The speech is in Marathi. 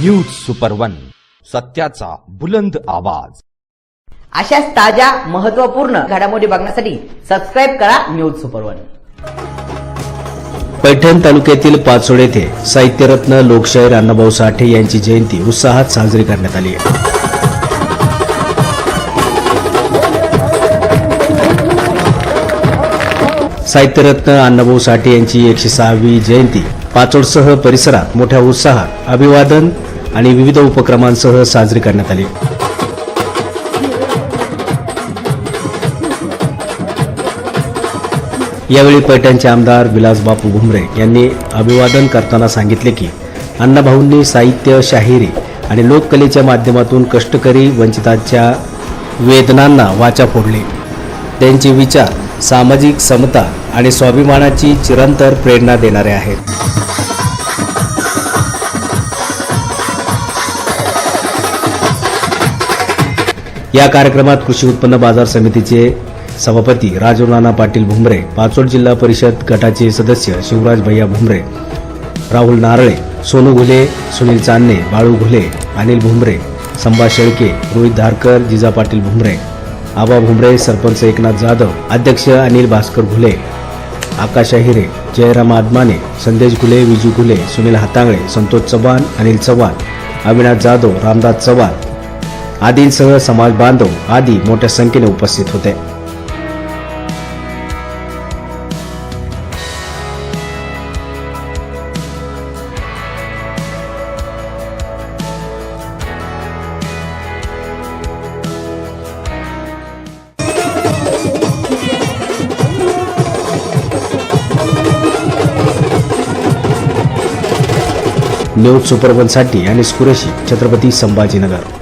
न्यूज सुपर वन, सत्याचा बुलंद आवाज। अशाच ताज्या महत्त्वपूर्ण घडामोडी बघण्यासाठी सबस्क्राइब करा न्यूज सुपर वन। पैठण तालुक्यातील पाचोड येथे साहित्यरत्न लोकशाहीर अण्णाभाऊ साठे यांची जयंती उत्साहात साजरी करण्यात आली आहे। साहित्यरत्न अण्णाभाऊ साठे यांची 106वी जयंती पाचोडसह परिसरात मोठ्या उत्साहात अभिवादन आणि विविध उपक्रमांसह साजरी करण्यात आली। यावेळी पैठणचे आमदार विलास बापू भुमरे यांनी अभिवादन करताना सांगितले की अण्णाभाऊंनी साहित्य, शाहिरी आणि लोककलेच्या माध्यमातून कष्टकरी वंचितांच्या वेदनांना वाचा फोडली। त्यांचे विचार सामाजिक समता आणि स्वाभिमानाची चिरंतर प्रेरणा देणारे आहेत। या कार्यक्रमात कृषी उत्पन्न बाजार समितीचे सभापती राजूनाना पाटील भुमरे, पाचोड जिल्हा परिषद गटाचे सदस्य शिवराज भैया भुमरे, राहुल नारळे, सोनू घुले, सुनील चांदणे, बाळू घुले, अनिल भुमरे, संभा शेळके, रोहित धारकर, जिजा पाटील भुमरे, आबा भुमरे, सरपंच एकनाथ जाधव, अध्यक्ष अनिल भास्कर घुले, आकाश अहिरे, जयराम आदमाने, संदेश घुले, विजू घुले, सुनील हातांगळे, संतोष चव्हाण, अनिल चव्हाण, अविनाश जाधव, रामदास चव्हाण आदींसह समाज बांधव आदी मोठ्या संख्येने उपस्थित होते। न्यूज सुपर वन साठी अनिस कुरेशी, छत्रपती संभाजीनगर।